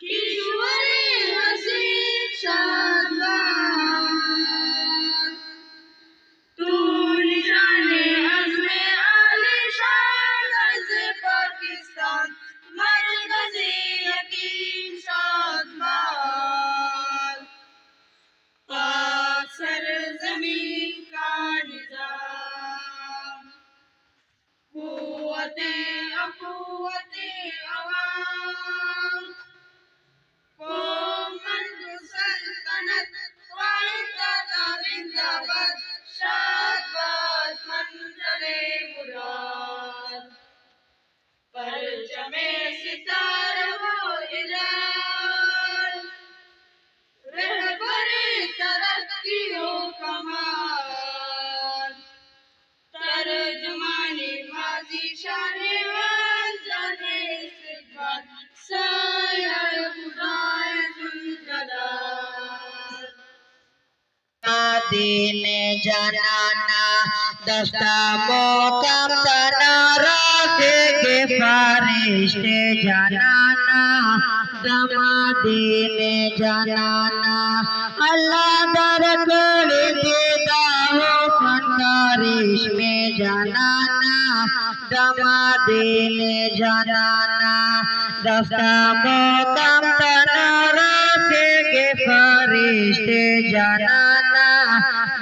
किश्वरी हसीन शादाब तू निशाने अज़्मे आलिशान अर्ज़ पाकिस्तान मरकज़ी यकीन शादाब पाक सरज़मीन का निज़ाम क़ुव्वते अक़ुव्वते अवाम सल्तनत जिंदाबाद शाबाद मंज़िले मुराद परचमे सितारा वो हिलाल रहबरे तरक्की हो कमाल तर्जुमाने माज़ी शाने वाल जाने इस्तिक़बाल साया खुदाए जुल्जलाल दीने जनाना दस्ता मोकम तनारा के फारिश्ते जनाना दमा दीने जनाना अल्लाह दरगढ़ देदा हो फनकारिश में जनाना दमा दीने जनाना दस्ता मोकम तनारा के फारिश्ते जनाना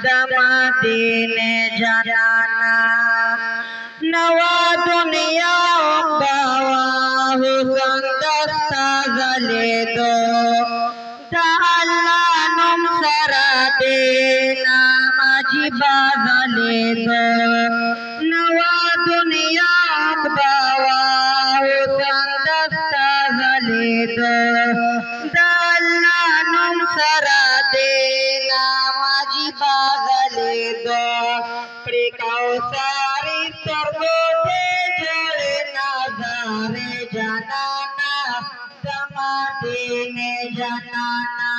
दमा दीने जनाना नवा दुनिया बावा हुसन दस्ता गले दो दाला नुम सरा देना मजिबा गले दो नवा दुनिया बावा हुसन दस्ता गले दो दाला नुम सरा देना मजिबा गले दो प्रिकाओ सारी सरगोटे जोड़े नाज़ारे जनाना दमा दीने जनाना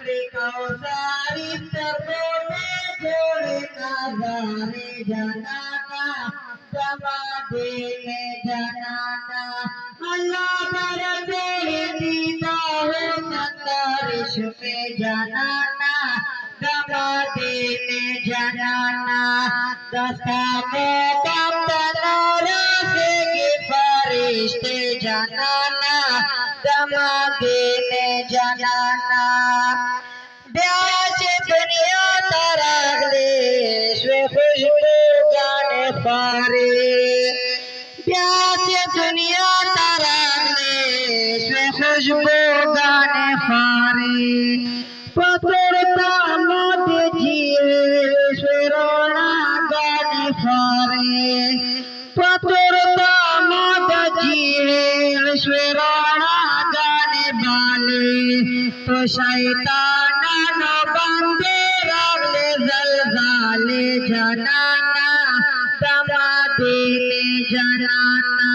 प्रिकाओ सारी सरगोटे जोड़े नाज़ारे जनाना दमा दीने जनाना अल्लाह दरगढ़ दीदा हो संदारिश में जनाना दमा दीने जनाना दस्ता मोकम तनारा के फारिश्ते जनाना दमा दीने जनाना ब्याज दुनिया तरगले खुशबू गाने पारे ब्याज से दुनिया तारांगे से खुशबू गाने फारे पतरता मत जिए सुरोना गाने फारे पतरता मत जिए सुरोना गाने बाले तो शैताना न बंदे रावले जलजाले जनाना दमादिले जनाना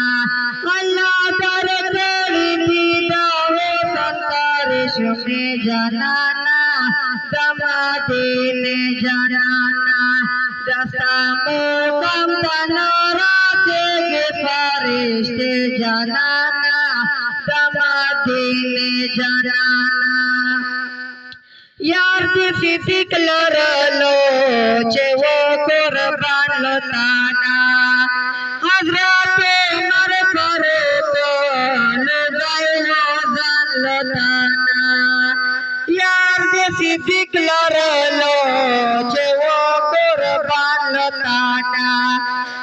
अल्लाह पर तेरी दीदा हो संतारिश में जनाना दमादिले जनाना दस्ता मोकम तनोरा के फरिश्ते जनाना दमादिले जनाना यार दिफी फिकलर लो चेवो कुर्बान लो ताना हजरत मर करे तो लगाए हो जान लो ताना यार दिफी फिकलर लो चेवो कुर्बान लो ताना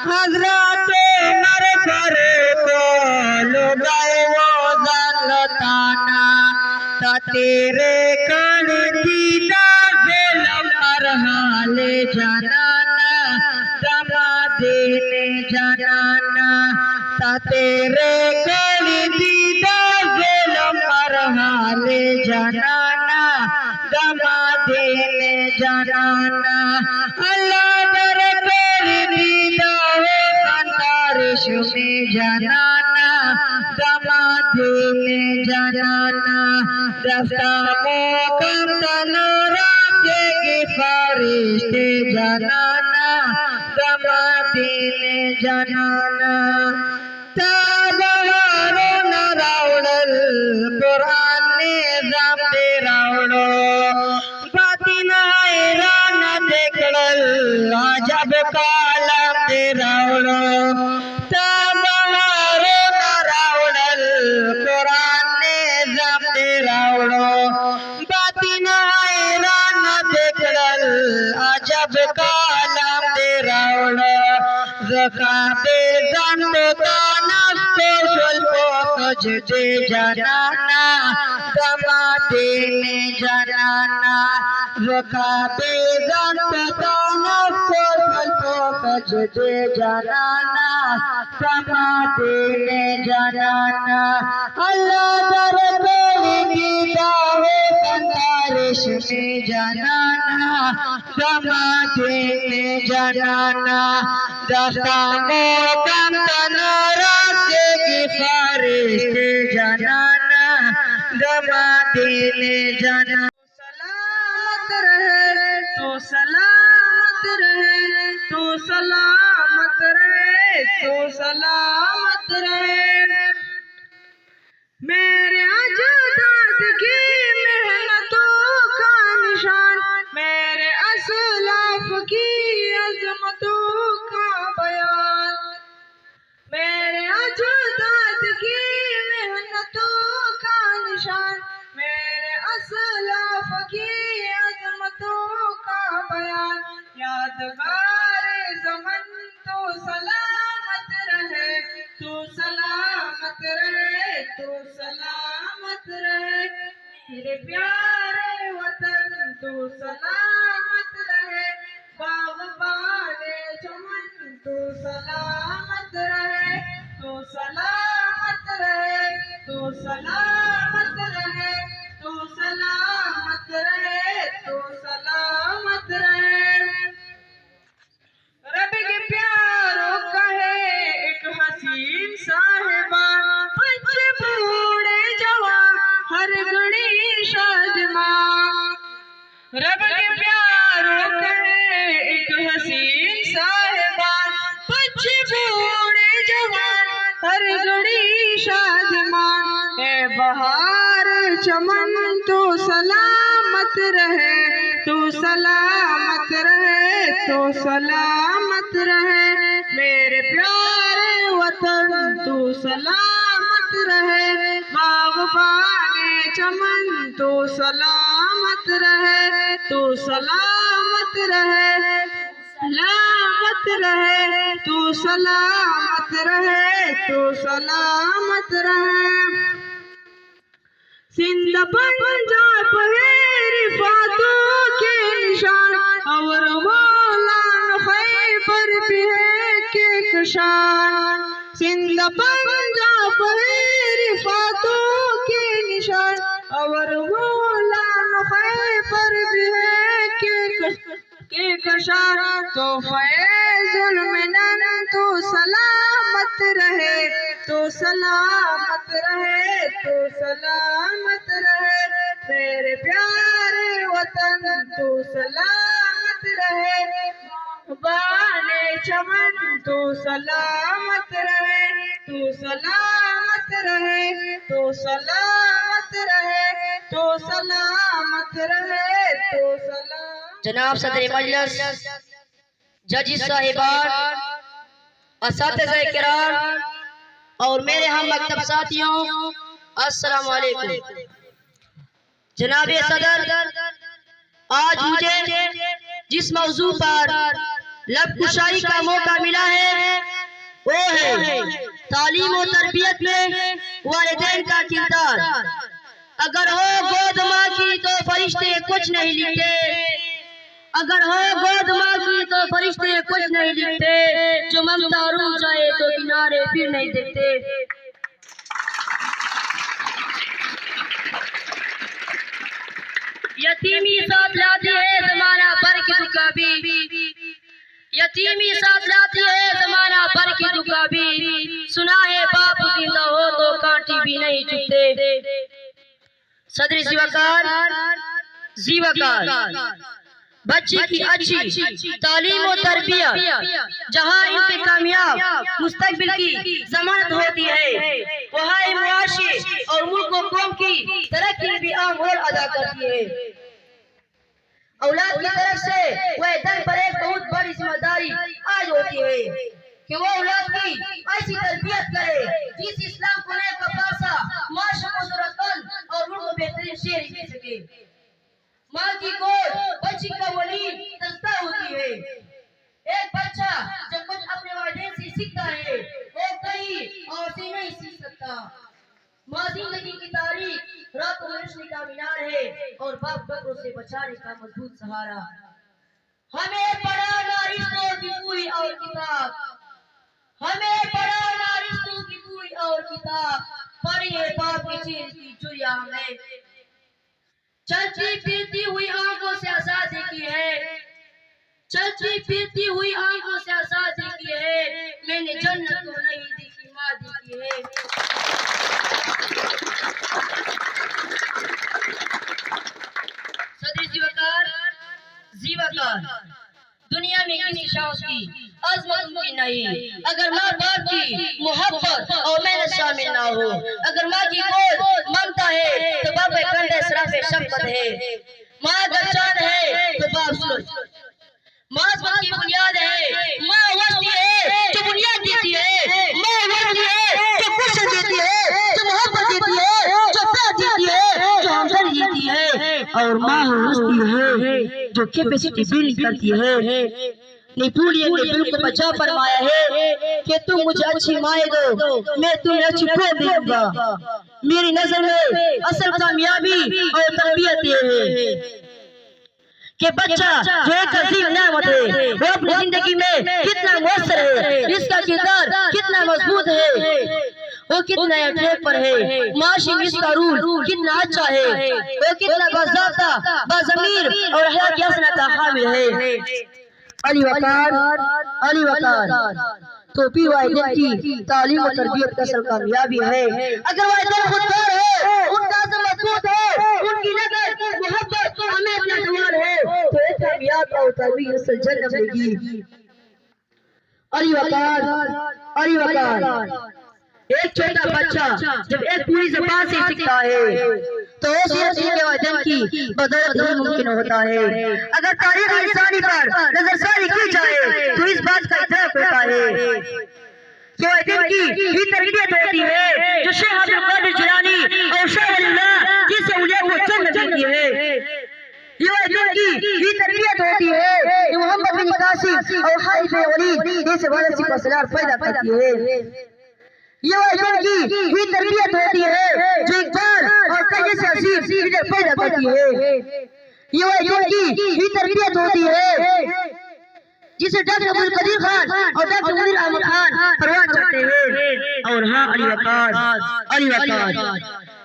हजरत मर करे तो लगाए हो जान लो ताना तेरे कण दीदा बेलम अरहाले जनाना दमादिले जनाना तेरे कण दीदा बेलम अरहाले जनाना दमादिले जनाना अल्लाह दर कर दीदा हो अंतरिक्ष में जनाना दमादिले जनाना दस्ता मोकम तनोरा के फरिश्ते जनाना दमादिले जनाना ताबहारो न रावणल कुरान ने जाते रावणो बातिन हैरान देखड़ल अजब कालम दे रावणो ताबहारो न रावणल कुरान रावणो बातिन हैरान देखड़ल अजब कालम दे रावणो ज़काते ज़ंतो नफ्से स्वल्पो सजदे जनाना दमादिले जनाना ज़काते ज़ंतो नफ्से स्वल्पो सजदे जनाना दमादिले जनाना अल्लाह दर दीदा हो संतारिश में जनाना दमादिले जनाना दस्ता मोकम तनोरा के फरिश्ते जनाना दमादिले जनाना सलामत रहे तो सलामत रहे तो सलामत रहे तो सलामत रहे मेरे अजदाद की मेहनतों का निशान मेरे असलाफ की अजमतों का बयान मेरे अजदाद की मेहनतों का निशान मेरे असलाफ की अजमतों का बयान यादगार ज़मन तो सलामत रहे तो सलामत रहे तो सलामत रहे मेरे प्यारे वतन तो सलामत रहे बाग़बाने चमन तो सलामत रहे तो सलामत रहे तो सलामत रहे तो सलामत रहे तो सलामत रहे रब के प्यारों कहे एक हसीन साहिबा पंच बूढ़े जवान हर घड़ी शादमा रब के प्यारों कहे एक हसीन साहिबा पंच बूढ़े जवान हर घड़ी शादमा ए बहार चमन तो सलामत रहे तो सलामत रहे तो सलामत रहे मेरे प्यारे वतन तो सलामत रहे बाग़बाने चमन तो सलामत रहे तो सलामत रहे सलामत रहे तू सलामत रहे तू सलामत रहे। सिंध पंजाब है रिफातों के निशान और मौलाना खैबर भी है के कशान। सिंध पंजाब है रिफातों के निशान और मौलाना खैबर भी है के कशान। तो फैजुल मिनन तू सलामत रहे तो सलामत रहे तो सलामत रहे। मेरे प्यारे वतन तू सलामत रहे। बाने चमन तू सलामत रहे तू सलामत रहे तो सलामत रहे तो सलामत रहे तो सलामत। जनाब सदर मजलिस, जज साहिबान, असातिज़ा किराम और मेरे हम मकतब साथियों, अस्सलाम वालेकुम। जनाब सदर, आज मुझे जिस मौजू पर लब कुशाई का मौका मिला है वो है तालीम और तरबियत में वालिदैन का किरदार। अगर हो गोद माँ की तो फरिश्ते कुछ नहीं लिखते, अगर हो गोद माँ की तो फरिश्ते कुछ नहीं लिखते, जो ममता रूठ जाए तो किनारे फिर नहीं देखते। यतीमी साथ लाती है जमाना भर की दुकाबी, यतीमी साथ लाती है जमाना भर की दुकाबी। सुना है बाप जिंदा हो तो कांटी भी नहीं चुभते। सदर जीवकार बच्चे की अच्छी तालीम और तरबियत जहाँ इनके कामयाब मुस्तकबिल की जमानत होती है, वहाँ मुआशरे और मुल्क और कौम की तरक्की में भी अहम रोल अदा करती है। औलाद की तरफ से वह दम पर एक बहुत बड़ी जिम्मेदारी आज होती है कि वो औलाद की ऐसी तरबियत करे जिस इस्लाम को नए पासा माशरे को जरूरतमंद और मुल्क को बेहतरीन शहर दे सके। माँ की गोद बच्ची का वली दस्ता होती है। एक बच्चा जब कुछ अपने वालिदैन से सीखता है वो कहीं और से नहीं सीख सकता। माँ जिंदगी की तारीख रातों में रोशनी का मीनार है और बाप बकरों से बचाने का मजबूत सहारा। हमें पढ़ाना रिश्तों की पूरी और किताब, हमें पढ़ाना रिश्तों की पूरी और किताब। पढ़िए बाप की चीज की चुरिया में चलती फिरती हुई आंखों से आजादी की है, चलती फिरती हुई आंखों से आजादी की है। मैंने जन्नत को नहीं देखी मादी की है। सदर जीवकार दुनिया में किसी शख्स की अजमत मुमकिन नहीं अगर माँ बाप की मोहब्बत और मेहनत शामिल ना हो। अगर माँ की गोद ममता है तो बाप के कंधे सराफे शफकत है। माँ अगर चांद है तो बाप सूरज। माँ की बुनियाद है, माँ वस्ती है जो बुनियाद देती है, माँ वस्ती है जो कुशन देती है, जो मोहब्बत देती है, जो प्यार देती है, जो हमदर्दी देती है। और माँ वस्ती है जो कैपेसिटी बिल्ड करती है। निपुलियन ने बिल्कुल बचा फरमाया है कि तुम मुझे अच्छी माएँ दो, मैं तुम्हें अच्छी गोद दूंगा। मेरी नजर में असल कामयाबी और तरबियत ये है कि बच्चा जो एक अजीम नेमत है वो अपनी जिंदगी में कितना मुअस्सर है, इसका किरदार कितना मजबूत है, वो कितना ट्रैक पर है, माशी इसका रूल कितना अच्छा है, वो कितना बाज़ाब्ता बाज़मीर और हया की असना का हामिल है। अली वकार तो भी वालिदैन की तालीम और तरबियत का असल कामयाबी है। अगर वालिदैन खुददार है, उनका अज़म मजबूत है, उनकी नज़र मोहब्बत हमें अपना सवाल है तो एक कामयाब और तरबियत असल जन्नत मिलेगी। अली वकार एक छोटा बच्चा जब एक पूरी ज़बान से सीखता है तो सीखने वालिदैन की बदौलत ही मुमकिन होता है। अगर तारीख इंसानी पर नजरसानी की जाए तो इस बात का इतराफ होता है कि वालिदैन की ही तरबियत होती है जो शेख अब्दुल कादिर जिलानी और शेख वलीउल्लाह जिसे उलिया को जन्नत देती है। ये वालिदैन की ही तरबियत होती है जो मोहम्मद बिन कासिम फसलार पैदा करती है। ये वजन की ही तरबियत होती है जो इकबाल और कई जैसे लीडर पैदा करती है। ये वजन की ही तरबियत होती है जिसे डॉक्टर अब्दुल कदीर खान और डॉक्टर मुनीर अहमद खान परवान चढ़ते हैं। और हाँ अली वकार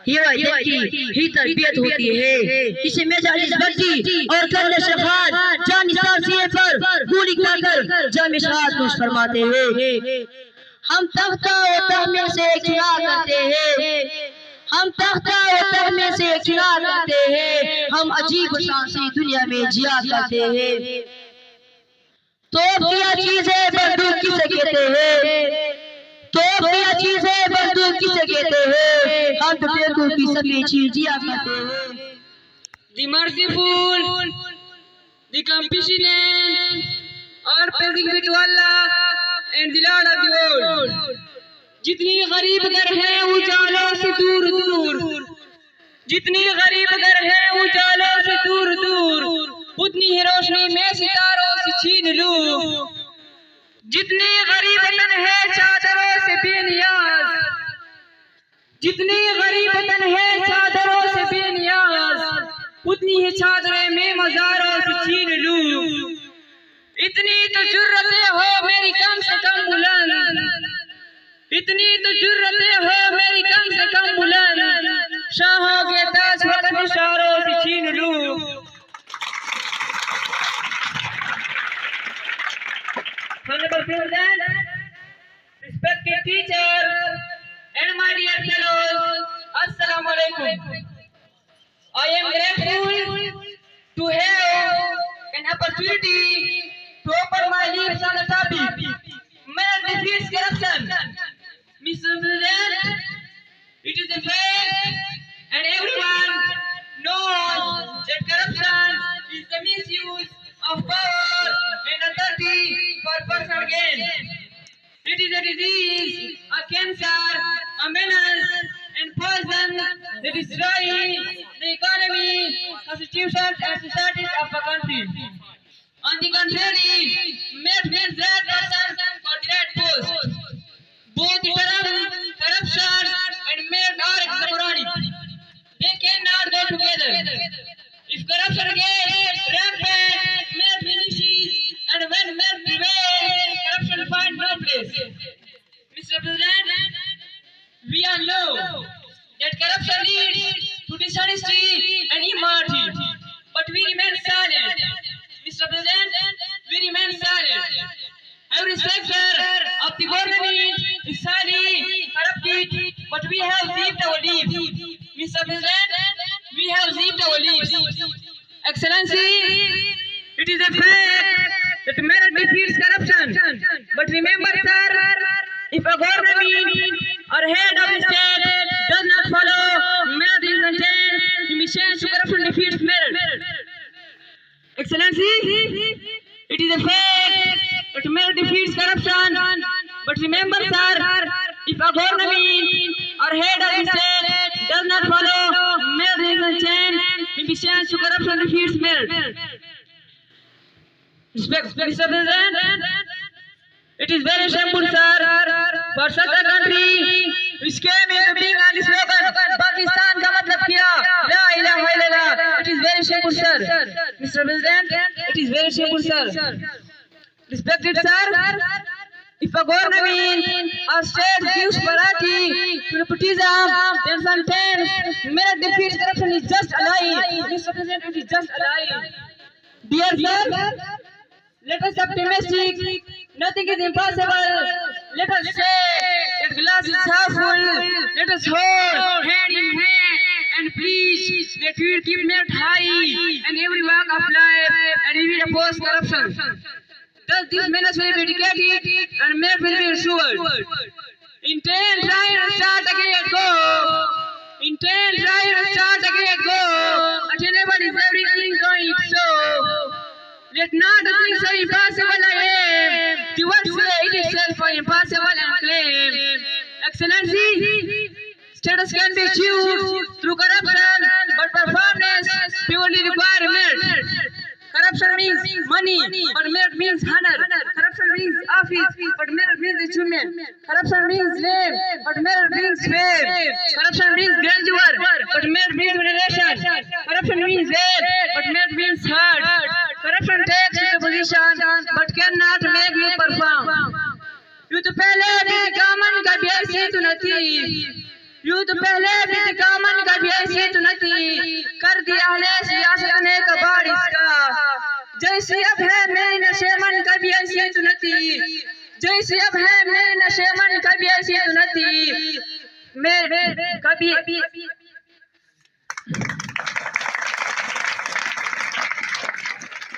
ये वजन की ही तरबियत होती है जिसे मेजर बच्ची और कल्ले शफात जान निसार सीने पर गोली खाकर जाम शहादत नोश फरमाते हैं। हम तख्ता और तहमे से चुनाव करते हैं, हम तख्ता और तहमे से चुनाव करते हैं, हम अजीब शान से दुनिया में जिया करते हैं। तो क्या चीज है बंदूक किसे कहते हैं, तो क्या चीज है बंदूक किसे कहते हैं, हम तो टेकू की सभी चीज जिया करते हैं। The merciful, the compassionate, और praising with Allah and the Lord of the world. जितनी गरीब घर है उजालों से दूर दूर, जितनी गरीब घर है उजालों से दूर दूर, उतनी ही रोशनी में सितारों से छीन लूं। जितनी गरीब तन है चादरों से बेनियाज, जितनी गरीब तन है चादरों से बेनियाज, उतनी ही चादरें में मज़ारों से छीन लूं। इतनी तो जुर्रतें हो मेरी कम से कम बुलंद, इतनी तो जुर्रतें हो मेरी कम से कम बुलंद, शाहों के ताज वतन इशारों से छीन लूं। Honorable President, respected teachers, and my dear fellows, Assalamu alaikum. I am grateful to have an opportunity to open my lips on the topic, man defeats corruption. Mr. President, it is a fact and everyone knows that corruption is the misuse of power and authority for personal gain. It is a disease, a cancer, a menace and poison that is destroying the economy, constitutions and societies of a country. On the contrary, merit means that person for the right post. Both the term corruption and merit are extemporary. They cannot go together. If corruption gets rampant, merit diminishes, and when merit prevails, corruption finds no place. Mr. President, we all know that corruption leads to dishonesty and immorality, but we remain silent. Mr. President, we remain silent. Every sector of the government is sadly corrupted, but we have zipped our lips. Mr. President, we have zipped our lips. Excellency, it is a fact that merit defeats corruption. But remember, sir, if a government or head of the state does not follow merit is unchanged, emission to corruption defeats merit. Excellency, it is a fact that merit defeats corruption. But remember, sir, if a government or head of the state does not follow merit is unchanged, emission to corruption defeats merit. Mr. President, it is very shameful, sir, for such a country which came into being on the slogan Pakistan का मतलब किया La ilaha illallah. It is very shameful, sir. Mr. President, it is very shameful, sir. Respected sir, if a government or state gives priority to nepotism, then sometimes merit defeats corruption is just a lie. Mr. President, it is just a lie. Dear sir, let us be optimistic. Nothing is impossible. Let us say that glass is half full. Let us hold hand in hand and please that we will keep merit high and every walk of life and we will oppose corruption. Thus this menace will be dedicated and merit will be ensured. In 10, try and start again, go. In 10, try and start again, go. Attainable is everything going so. Let not the things so impossible I am. The word say it itself for impossible and claim. Excellency, status can be achieved through corruption, but performance purely requires merit. Corruption means money, but merit means honor. Corruption means office, but mirror means achievement. Corruption means name, but mirror means fame. Corruption means grandeur, but mirror means veneration. Corruption means wealth, but mirror means heart. Corruption takes you to position, but cannot make you perform. युद्ध पहले भी कामन कभी ऐसी तो नहीं, युद्ध पहले भी कामन कभी ऐसी तो नहीं, कर दिया है सियासत ने कबाड़ इसका, जैसी अब है मेरी नशेमन कभी ऐसी तो नहीं, जैसी अब है मेरी नशेमन कभी ऐसी तो नहीं, मेरे कभी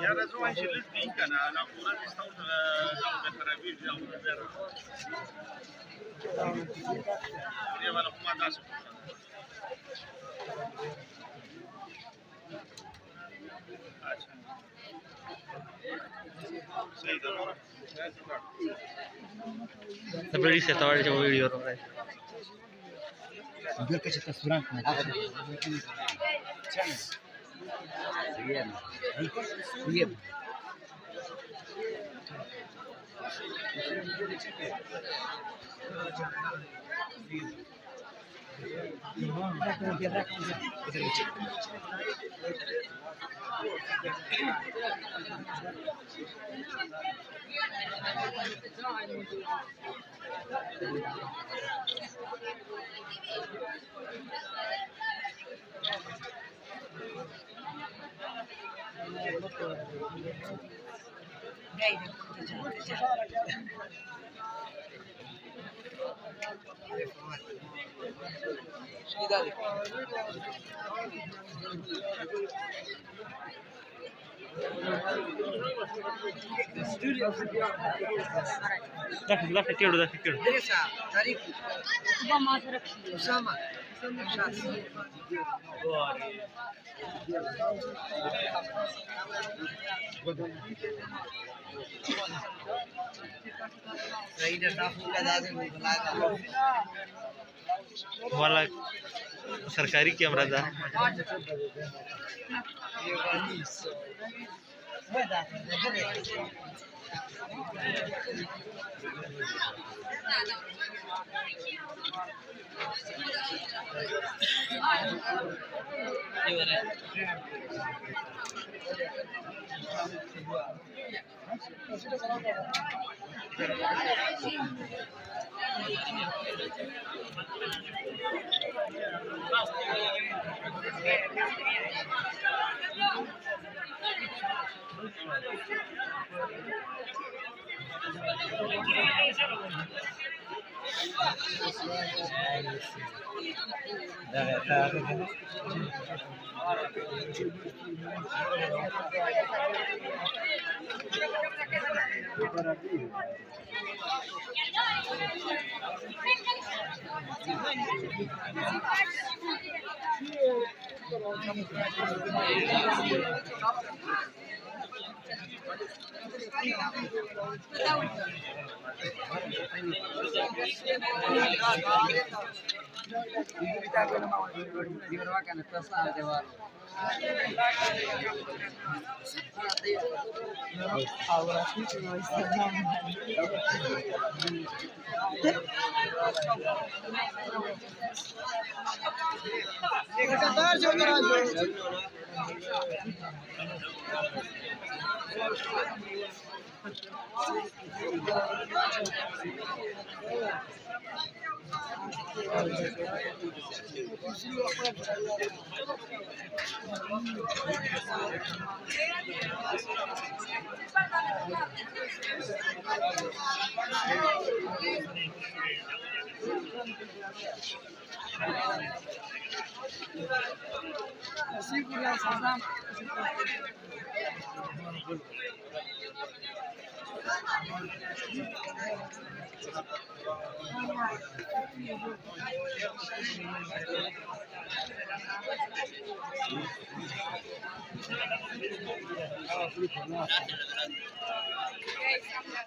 Ja, dat is wel een lust die kan. Nou, dat is toch met een revue dan weer. Ja, maar nog maar dat. Same dan hoor. The British authority video. Dapat kilo. वाला सरकारी camera था